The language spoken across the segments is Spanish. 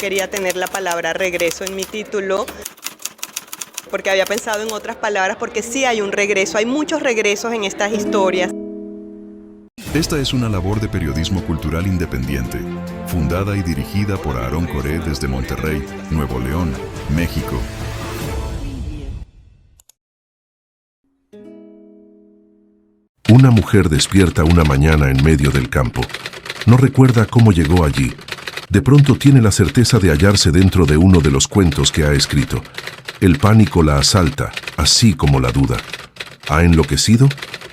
quería tener la palabra regreso en mi título, porque había pensado en otras palabras, porque sí hay un regreso, hay muchos regresos en estas historias. Esta es una labor de periodismo cultural independiente, fundada y dirigida por Aarón Coré desde Monterrey, Nuevo León, México. Una mujer despierta una mañana en medio del campo. No recuerda cómo llegó allí. De pronto tiene la certeza de hallarse dentro de uno de los cuentos que ha escrito. El pánico la asalta, así como la duda. ¿Ha enloquecido?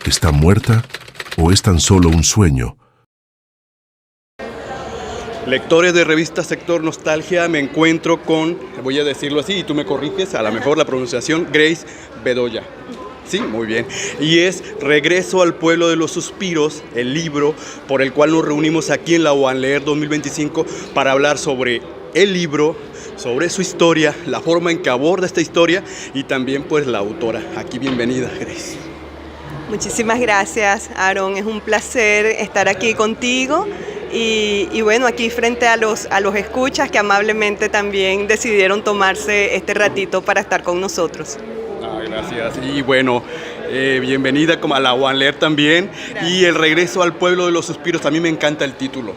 ¿Está muerta? ¿O es tan solo un sueño? Lectores de revista Sector Nostalgia, me encuentro con, voy a decirlo así y tú me corriges, a lo mejor la pronunciación, Grace Bedoya. Sí, muy bien. Y es Regreso al Pueblo de los Suspiros, el libro por el cual nos reunimos aquí en la UANLEER 2025 para hablar sobre el libro, sobre su historia, la forma en que aborda esta historia y también pues la autora. Aquí bienvenida, Grace. Muchísimas gracias, Aarón. Es un placer estar aquí contigo y bueno, aquí frente a los escuchas que amablemente también decidieron tomarse este ratito para estar con nosotros. Gracias. Y bueno, bienvenida como a la UANLEER también. Gracias. Y el regreso al pueblo de los suspiros. A mí me encanta el título,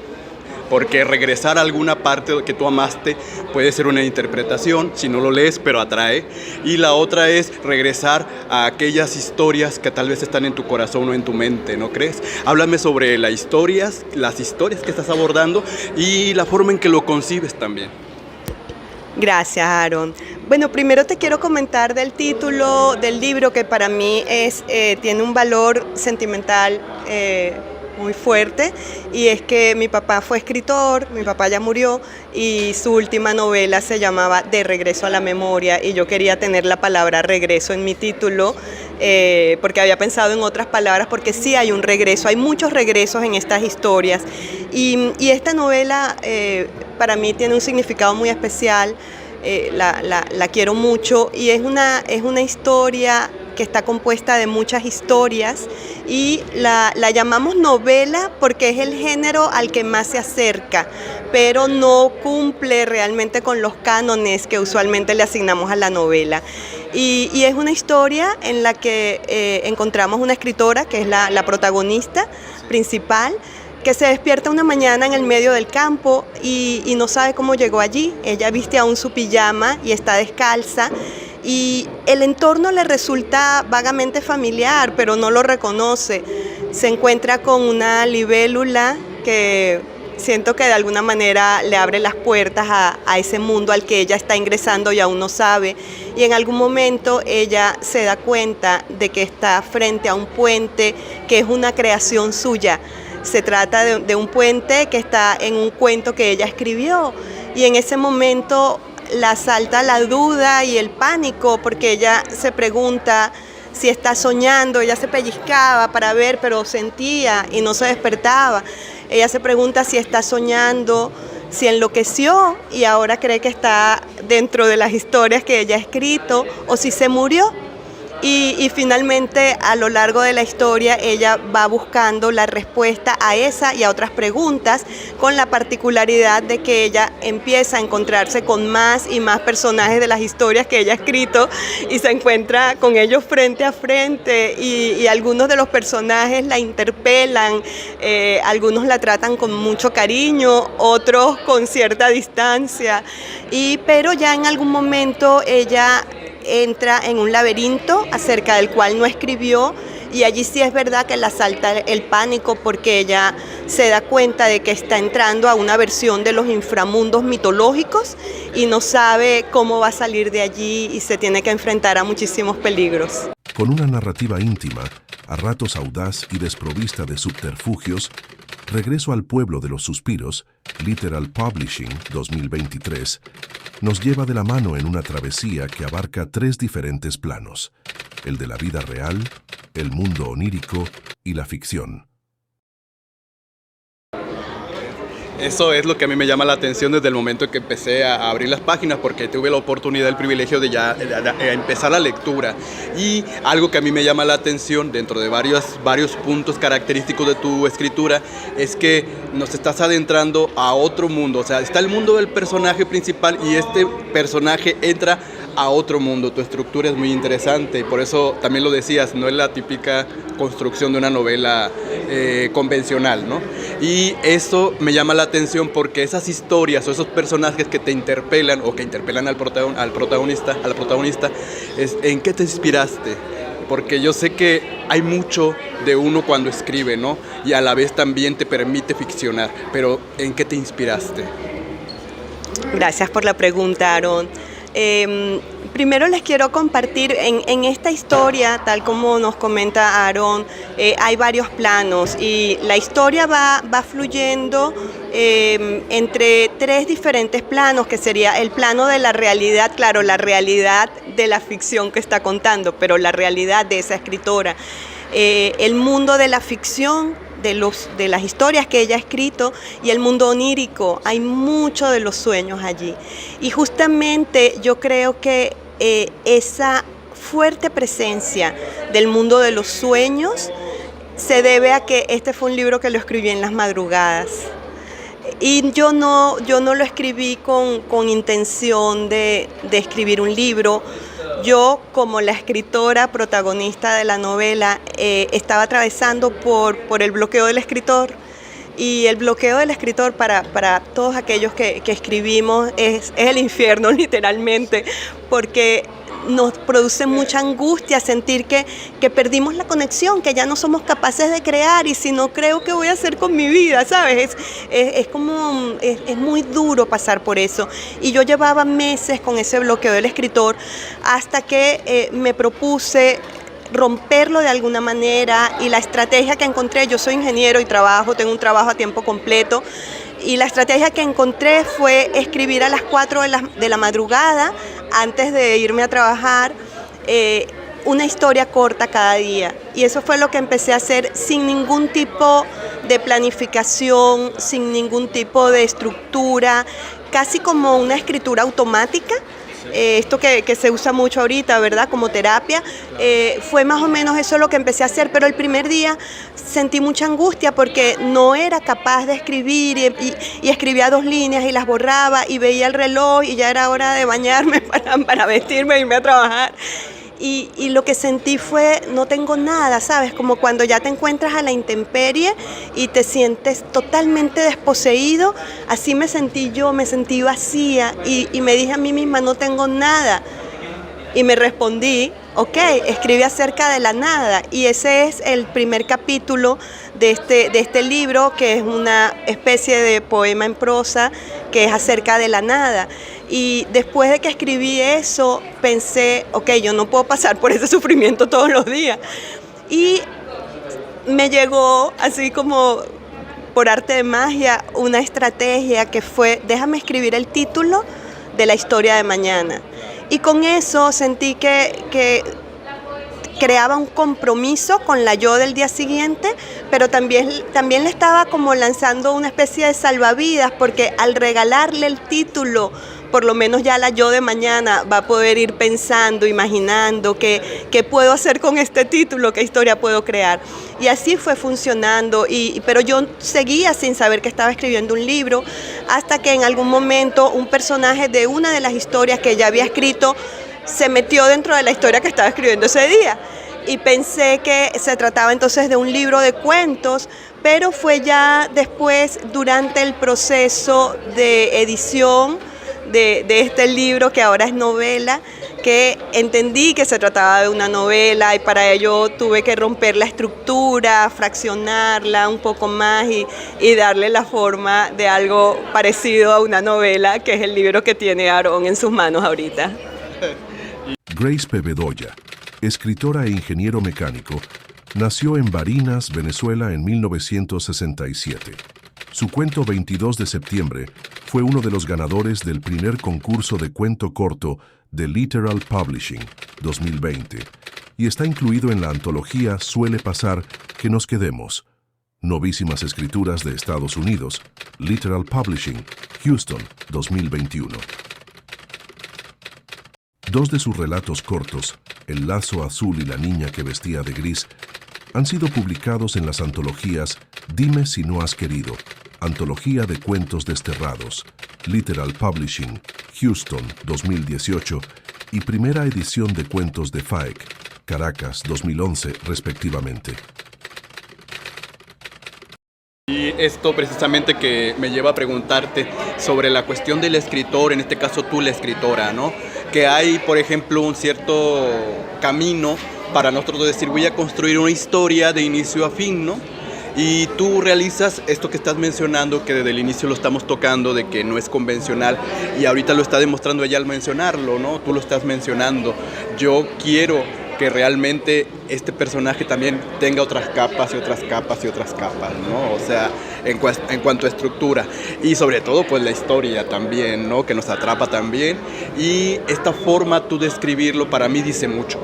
porque regresar a alguna parte que tú amaste puede ser una interpretación, si no lo lees, pero atrae. Y la otra es regresar a aquellas historias que tal vez están en tu corazón o en tu mente, ¿no crees? Háblame sobre las historias que estás abordando y la forma en que lo concibes también. Gracias, Aarón. Bueno, primero te quiero comentar del título del libro, que para mí tiene un valor sentimental muy fuerte, y es que mi papá fue escritor, mi papá ya murió, y su última novela se llamaba De regreso a la memoria, y yo quería tener la palabra regreso en mi título, porque había pensado en otras palabras, porque sí hay un regreso, hay muchos regresos en estas historias, y esta novela para mí tiene un significado muy especial. La quiero mucho, y es una historia que está compuesta de muchas historias, y la llamamos novela porque es el género al que más se acerca, pero no cumple realmente con los cánones que usualmente le asignamos a la novela. Y es una historia en la que encontramos una escritora que es la protagonista principal, que se despierta una mañana en el medio del campo y no sabe cómo llegó allí. Ella viste aún su pijama y está descalza, y el entorno le resulta vagamente familiar, pero no lo reconoce. Se encuentra con una libélula que siento que de alguna manera le abre las puertas a ese mundo al que ella está ingresando y aún no sabe. Y en algún momento ella se da cuenta de que está frente a un puente que es una creación suya. Se trata de un puente que está en un cuento que ella escribió, y en ese momento la asalta la duda y el pánico, porque ella se pregunta si está soñando. Ella se pellizcaba para ver, pero sentía y no se despertaba. Ella se pregunta si está soñando, si enloqueció y ahora cree que está dentro de las historias que ella ha escrito, o si se murió. Y finalmente, a lo largo de la historia, ella va buscando la respuesta a esa y a otras preguntas, con la particularidad de que ella empieza a encontrarse con más y más personajes de las historias que ella ha escrito, y se encuentra con ellos frente a frente, y algunos de los personajes la interpelan, algunos la tratan con mucho cariño, otros con cierta distancia, pero ya en algún momento ella entra en un laberinto acerca del cual no escribió, y allí sí es verdad que la asalta el pánico, porque ella se da cuenta de que está entrando a una versión de los inframundos mitológicos y no sabe cómo va a salir de allí, y se tiene que enfrentar a muchísimos peligros. Con una narrativa íntima, a ratos audaz y desprovista de subterfugios, Regreso al Pueblo de los Suspiros, Literal Publishing 2023, nos lleva de la mano en una travesía que abarca 3 diferentes planos: el de la vida real, el mundo onírico y la ficción. Eso es lo que a mí me llama la atención desde el momento en que empecé a abrir las páginas, porque tuve la oportunidad, el privilegio de ya empezar la lectura. Y algo que a mí me llama la atención dentro de varios puntos característicos de tu escritura es que nos estás adentrando a otro mundo. O sea, está el mundo del personaje principal y este personaje entra a otro mundo. Tu estructura es muy interesante y por eso también lo decías, no es la típica construcción de una novela convencional, ¿no? Y eso me llama la atención porque esas historias o esos personajes que te interpelan o que interpelan al protagonista, ¿en qué te inspiraste? Porque yo sé que hay mucho de uno cuando escribe, ¿no? Y a la vez también te permite ficcionar, pero ¿en qué te inspiraste? Gracias por la pregunta, Aarón. Primero les quiero compartir en esta historia, tal como nos comenta Aarón, hay varios planos y la historia va fluyendo entre tres diferentes planos, que sería el plano de la realidad, claro, la realidad de la ficción que está contando, pero la realidad de esa escritora, el mundo de la ficción, de las historias que ella ha escrito, y el mundo onírico. Hay mucho de los sueños allí. Y justamente yo creo que esa fuerte presencia del mundo de los sueños se debe a que este fue un libro que lo escribí en las madrugadas. Y yo no lo escribí con intención de escribir un libro. Yo, como la escritora protagonista de la novela, estaba atravesando por el bloqueo del escritor. Y el bloqueo del escritor para todos aquellos que escribimos es el infierno, literalmente, porque nos produce mucha angustia sentir que perdimos la conexión, que ya no somos capaces de crear, y si no creo, ¿qué voy a hacer con mi vida? ¿Sabes? Es muy duro pasar por eso. Y yo llevaba meses con ese bloqueo del escritor hasta que me propuse romperlo de alguna manera, y la estrategia que encontré, yo soy ingeniero y tengo un trabajo a tiempo completo, y la estrategia que encontré fue escribir a las 4 de la madrugada, antes de irme a trabajar, una historia corta cada día. Y eso fue lo que empecé a hacer sin ningún tipo de planificación, sin ningún tipo de estructura, casi como una escritura automática. Esto que se usa mucho ahorita, ¿verdad? Como terapia, fue más o menos eso lo que empecé a hacer, pero el primer día sentí mucha angustia porque no era capaz de escribir y escribía 2 líneas y las borraba y veía el reloj y ya era hora de bañarme para vestirme e irme a trabajar. Y lo que sentí fue, no tengo nada, ¿sabes? Como cuando ya te encuentras a la intemperie y te sientes totalmente desposeído, así me sentí yo, me sentí vacía y me dije a mí misma, no tengo nada. Y me respondí, ok, escribe acerca de la nada. Y ese es el primer capítulo de este libro, que es una especie de poema en prosa, que es acerca de la nada. Y después de que escribí eso, pensé, ok, yo no puedo pasar por ese sufrimiento todos los días. Y me llegó, así como por arte de magia, una estrategia que fue, déjame escribir el título de la historia de mañana. Y con eso sentí que creaba un compromiso con la yo del día siguiente, pero también le estaba como lanzando una especie de salvavidas, porque al regalarle el título, por lo menos ya la yo de mañana va a poder ir pensando, imaginando qué puedo hacer con este título, qué historia puedo crear. Y así fue funcionando, pero yo seguía sin saber que estaba escribiendo un libro, hasta que en algún momento un personaje de una de las historias que ya había escrito se metió dentro de la historia que estaba escribiendo ese día. Y pensé que se trataba entonces de un libro de cuentos, pero fue ya después, durante el proceso de edición de este libro, que ahora es novela, que entendí que se trataba de una novela, y para ello tuve que romper la estructura, fraccionarla un poco más y darle la forma de algo parecido a una novela, que es el libro que tiene Aarón en sus manos ahorita. Grace P. Bedoya, escritora e ingeniero mecánico, nació en Barinas, Venezuela en 1967. Su cuento 22 de septiembre fue uno de los ganadores del primer concurso de cuento corto de Literal Publishing 2020 y está incluido en la antología Suele pasar que nos quedemos, Novísimas Escrituras de Estados Unidos, Literal Publishing, Houston, 2021. Dos de sus relatos cortos, El lazo azul y La niña que vestía de gris, han sido publicados en las antologías Dime si no has querido, Antología de Cuentos Desterrados, Literal Publishing, Houston, 2018, y primera edición de cuentos de FAEC, Caracas, 2011, respectivamente. Y esto precisamente que me lleva a preguntarte sobre la cuestión del escritor, en este caso tú la escritora, ¿no? Que hay, por ejemplo, un cierto camino para nosotros decir, voy a construir una historia de inicio a fin, ¿no? Y tú realizas esto que estás mencionando, que desde el inicio lo estamos tocando, de que no es convencional, y ahorita lo está demostrando ella al mencionarlo, ¿no? Tú lo estás mencionando. Yo quiero que realmente este personaje también tenga otras capas y otras capas y otras capas, ¿no? O sea, en cuanto a estructura. Y sobre todo, pues la historia también, ¿no? Que nos atrapa también. Y esta forma tú de escribirlo para mí dice mucho.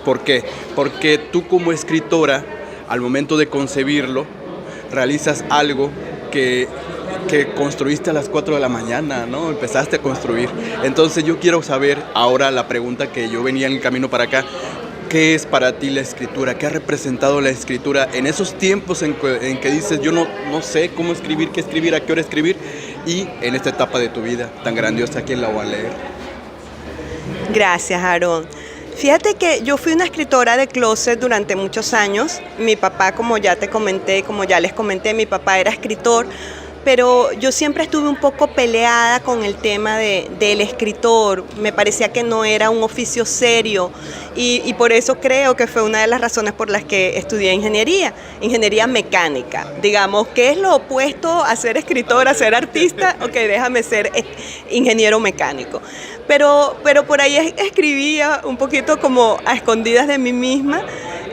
¿Por qué? Porque tú como escritora, al momento de concebirlo, realizas algo que construiste a las 4 de la mañana, ¿no? Empezaste a construir. Entonces yo quiero saber ahora la pregunta que yo venía en el camino para acá. ¿Qué es para ti la escritura? ¿Qué ha representado la escritura en esos tiempos en que dices, yo no sé cómo escribir, qué escribir, a qué hora escribir? Y en esta etapa de tu vida tan grandiosa, ¿quién la va a leer? Gracias, Aarón. Fíjate que yo fui una escritora de closet durante muchos años. Mi papá, como ya les comenté, mi papá era escritor, pero yo siempre estuve un poco peleada con el tema del escritor. Me parecía que no era un oficio serio y por eso creo que fue una de las razones por las que estudié ingeniería mecánica. Digamos, ¿qué es lo opuesto a ser escritor, a ser artista? Ok, déjame ser ingeniero mecánico. Pero por ahí escribía un poquito como a escondidas de mí misma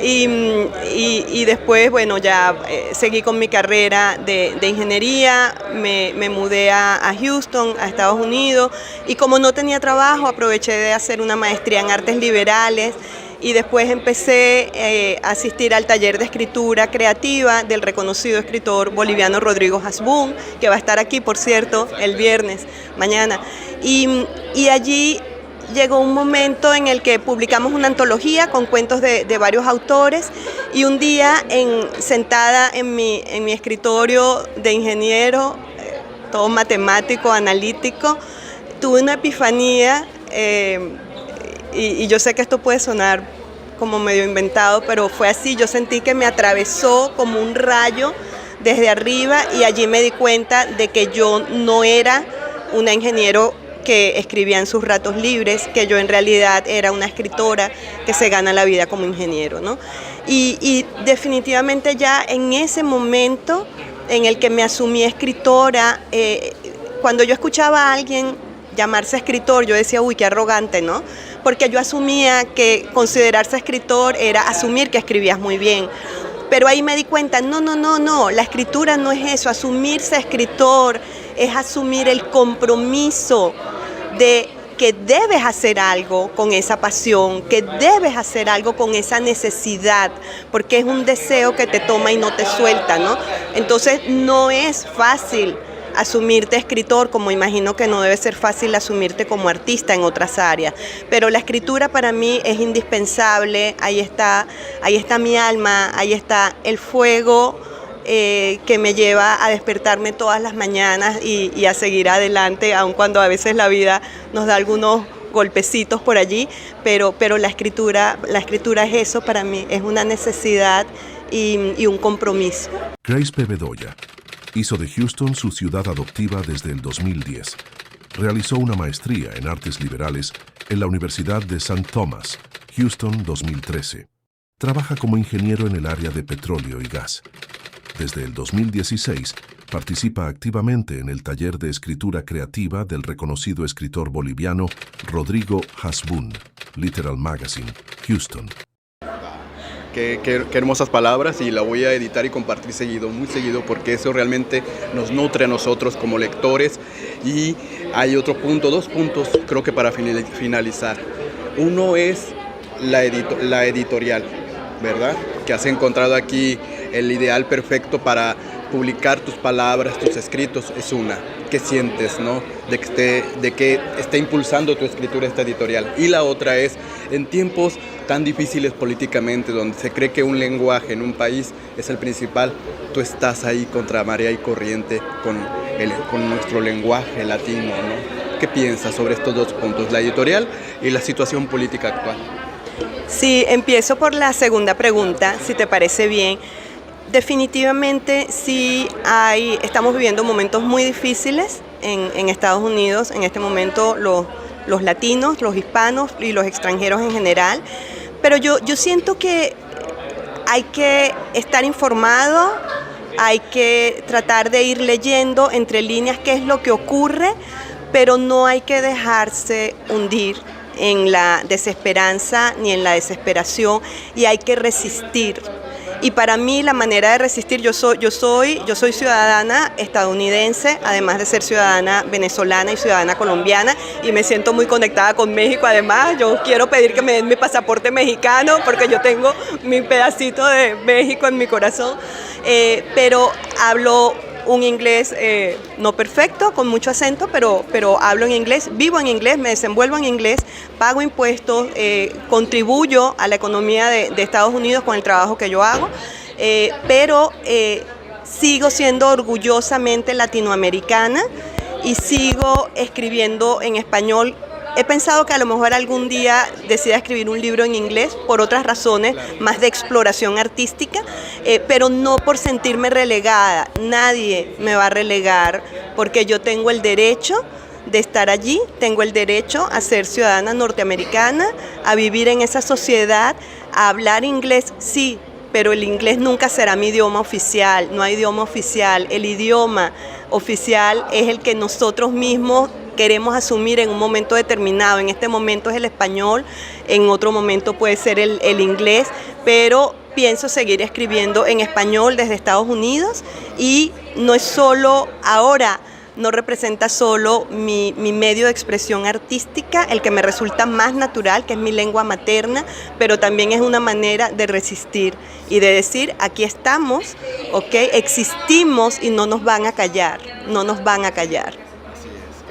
y después, bueno, ya seguí con mi carrera de ingeniería, me mudé a Houston, a Estados Unidos, y como no tenía trabajo, aproveché de hacer una maestría en artes liberales y después empecé a asistir al taller de escritura creativa del reconocido escritor boliviano Rodrigo Hasbún, que va a estar aquí, por cierto, el viernes, mañana. Y allí llegó un momento en el que publicamos una antología con cuentos de varios autores y un día sentada en mi escritorio de ingeniero, todo matemático, analítico, tuve una epifanía y yo sé que esto puede sonar como medio inventado, pero fue así. Yo sentí que me atravesó como un rayo desde arriba y allí me di cuenta de que yo no era una ingeniero que escribía en sus ratos libres, que yo en realidad era una escritora que se gana la vida como ingeniero, ¿no? Y definitivamente ya en ese momento en el que me asumí escritora, cuando yo escuchaba a alguien llamarse escritor, yo decía, uy, qué arrogante, ¿no? Porque yo asumía que considerarse escritor era asumir que escribías muy bien. Pero ahí me di cuenta, no, la escritura no es eso, asumirse escritor es asumir el compromiso de que debes hacer algo con esa pasión, que debes hacer algo con esa necesidad, porque es un deseo que te toma y no te suelta, ¿no? Entonces no es fácil asumirte escritor, como imagino que no debe ser fácil asumirte como artista en otras áreas, pero la escritura para mí es indispensable. Ahí está mi alma, ahí está el fuego que me lleva a despertarme todas las mañanas y a seguir adelante, aun cuando a veces la vida nos da algunos golpecitos por allí, pero la escritura es eso para mí, es una necesidad y un compromiso. Grace P. Bedoya hizo de Houston su ciudad adoptiva desde el 2010. Realizó una maestría en artes liberales en la Universidad de St. Thomas, Houston, 2013. Trabaja como ingeniero en el área de petróleo y gas. Desde el 2016, participa activamente en el taller de escritura creativa del reconocido escritor boliviano Rodrigo Hasbún, Literal Magazine, Houston. Qué hermosas palabras, y la voy a editar y compartir seguido, muy seguido, porque eso realmente nos nutre a nosotros como lectores. Y hay dos puntos creo que para finalizar. Uno es la editorial, ¿verdad? Que has encontrado aquí el ideal perfecto para publicar tus palabras, tus escritos es una. ¿Qué sientes, no? De que esté impulsando tu escritura esta editorial. Y la otra es, en tiempos tan difíciles políticamente, donde se cree que un lenguaje en un país es el principal, tú estás ahí contra marea y corriente con nuestro lenguaje latino, ¿no? ¿Qué piensas sobre estos dos puntos, la editorial y la situación política actual? Sí, empiezo por la segunda pregunta, si te parece bien. Definitivamente sí estamos viviendo momentos muy difíciles en Estados Unidos, en este momento los latinos, los hispanos y los extranjeros en general, pero yo siento que hay que estar informado, hay que tratar de ir leyendo entre líneas qué es lo que ocurre, pero no hay que dejarse hundir en la desesperanza ni en la desesperación, y hay que resistir. Y para mí la manera de resistir, yo soy ciudadana estadounidense, además de ser ciudadana venezolana y ciudadana colombiana, y me siento muy conectada con México. Además, yo quiero pedir que me den mi pasaporte mexicano, porque yo tengo mi pedacito de México en mi corazón, pero hablo un inglés no perfecto, con mucho acento, pero hablo en inglés, vivo en inglés, me desenvuelvo en inglés, pago impuestos, contribuyo a la economía de Estados Unidos con el trabajo que yo hago, pero sigo siendo orgullosamente latinoamericana y sigo escribiendo en español. He pensado que a lo mejor algún día decida escribir un libro en inglés por otras razones, más de exploración artística, pero no por sentirme relegada. Nadie me va a relegar, porque yo tengo el derecho de estar allí, tengo el derecho a ser ciudadana norteamericana, a vivir en esa sociedad, a hablar inglés, sí, pero el inglés nunca será mi idioma oficial, no hay idioma oficial. El idioma oficial es el que nosotros mismos queremos asumir en un momento determinado. En este momento es el español, en otro momento puede ser el inglés, pero pienso seguir escribiendo en español desde Estados Unidos, y no es solo ahora, no representa solo mi medio de expresión artística, el que me resulta más natural, que es mi lengua materna, pero también es una manera de resistir y de decir, aquí estamos, ¿ok? Existimos y no nos van a callar, no nos van a callar.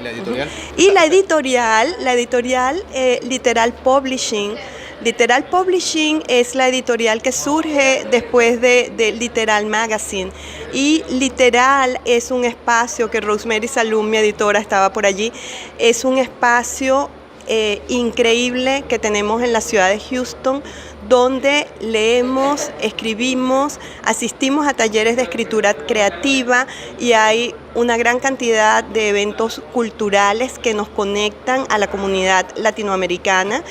¿La editorial? Y la editorial Literal Publishing. Literal Publishing es la editorial que surge después de Literal Magazine. Y Literal es un espacio que Rosemary Salum, mi editora, estaba por allí. Es un espacio increíble que tenemos en la ciudad de Houston, donde leemos, escribimos, asistimos a talleres de escritura creativa, y hay una gran cantidad de eventos culturales que nos conectan a la comunidad latinoamericana,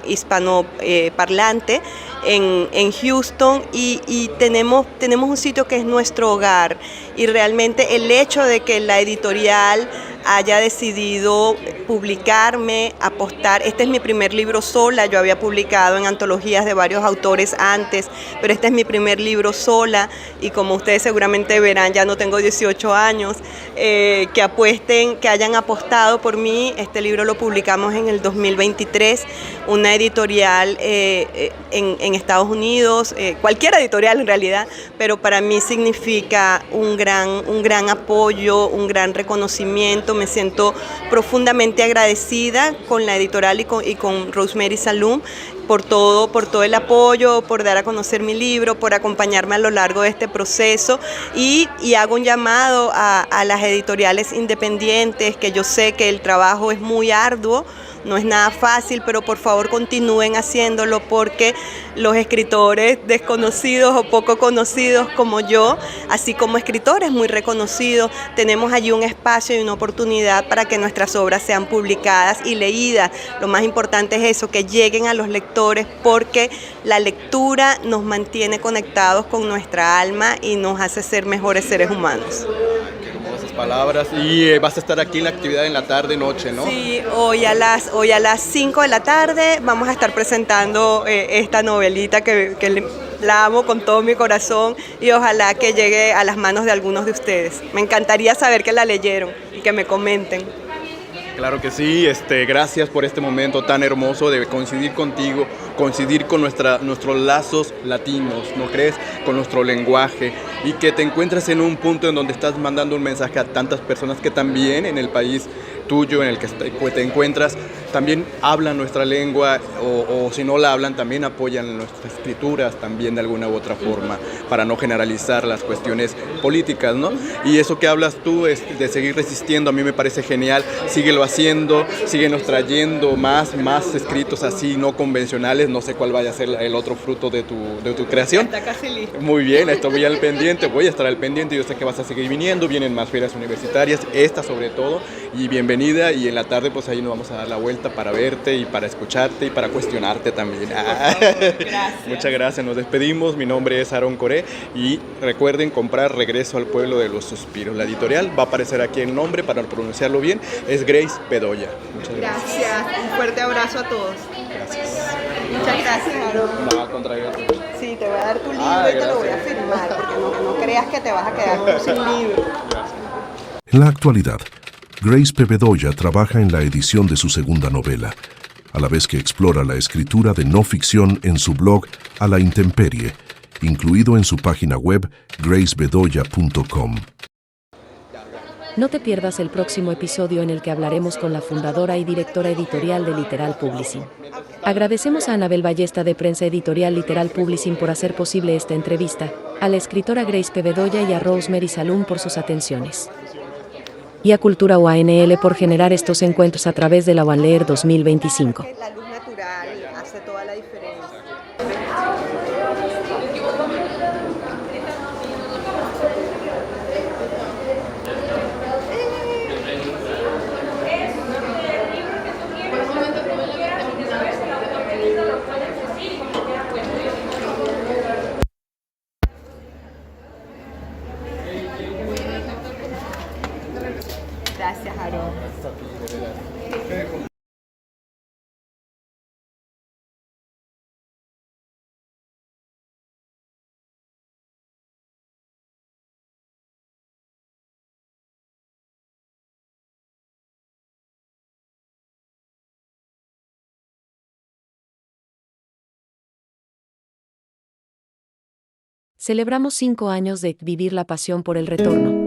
hispanoparlante en Houston, y tenemos un sitio que es nuestro hogar, y realmente el hecho de que la editorial haya decidido publicarme, apostar. Este es mi primer libro sola, yo había publicado en antologías de varios autores antes, pero este es mi primer libro sola, y como ustedes seguramente verán, ya no tengo 18 años, que apuesten, que hayan apostado por mí. Este libro lo publicamos en el 2023, una editorial en Estados Unidos, cualquier editorial en realidad, pero para mí significa un gran apoyo, un gran reconocimiento. Me siento profundamente agradecida con la editorial y con Rosemary Salum por todo el apoyo, por dar a conocer mi libro, por acompañarme a lo largo de este proceso, y hago un llamado a las editoriales independientes, que yo sé que el trabajo es muy arduo, no es nada fácil, pero por favor continúen haciéndolo, porque los escritores desconocidos o poco conocidos como yo, así como escritores muy reconocidos, tenemos allí un espacio y una oportunidad para que nuestras obras sean publicadas y leídas. Lo más importante es eso, que lleguen a los lectores, porque la lectura nos mantiene conectados con nuestra alma y nos hace ser mejores seres humanos. Palabras. Y vas a estar aquí en la actividad en la tarde, noche, ¿no? Sí, hoy a las 5 de la tarde vamos a estar presentando esta novelita que la amo con todo mi corazón, y ojalá que llegue a las manos de algunos de ustedes. Me encantaría saber que la leyeron y que me comenten. Claro que sí, gracias por este momento tan hermoso de coincidir contigo, coincidir con nuestros lazos latinos, ¿no crees? Con nuestro lenguaje y que te encuentres en un punto en donde estás mandando un mensaje a tantas personas que también en el país tuyo en el que te encuentras también hablan nuestra lengua o si no la hablan también apoyan nuestras escrituras también de alguna u otra forma para no generalizar las cuestiones políticas, ¿no? Y eso que hablas tú de seguir resistiendo a mí me parece genial, síguelo haciendo, síguenos trayendo más escritos así no convencionales, no sé cuál vaya a ser el otro fruto de tu creación. Está casi listo. Muy bien, estoy al pendiente, voy a estar al pendiente, yo sé que vas a seguir viniendo, vienen más ferias universitarias, esta sobre todo, y bienvenida, y en la tarde pues ahí nos vamos a dar la vuelta para verte y para escucharte y para cuestionarte también. Gracias. Muchas gracias, nos despedimos, mi nombre es Aaron Coré y recuerden comprar Regreso al Pueblo de los Suspiros. La editorial va a aparecer aquí el nombre para pronunciarlo bien, es Grace Bedoya. Muchas gracias. Gracias, un fuerte abrazo a todos. Gracias. Muchas gracias, Aaron. No, al contrario. Sí, te voy a dar tu libro y te lo voy a firmar, porque no creas que te vas a quedar sin libro. En la actualidad, Grace P. Bedoya trabaja en la edición de su segunda novela, a la vez que explora la escritura de no ficción en su blog A la Intemperie, incluido en su página web gracebedoya.com. No te pierdas el próximo episodio en el que hablaremos con la fundadora y directora editorial de Literal Publishing. Agradecemos a Anabel Ballesta de Prensa Editorial Literal Publishing por hacer posible esta entrevista, a la escritora Grace P. Bedoya y a Rosemary Salum por sus atenciones. Y a Cultura UANL por generar estos encuentros a través de la UANLER 2025. La luz natural hace toda la diferencia. Gracias, Aaron. Celebramos 5 años de Vivir la Pasión por el Retorno.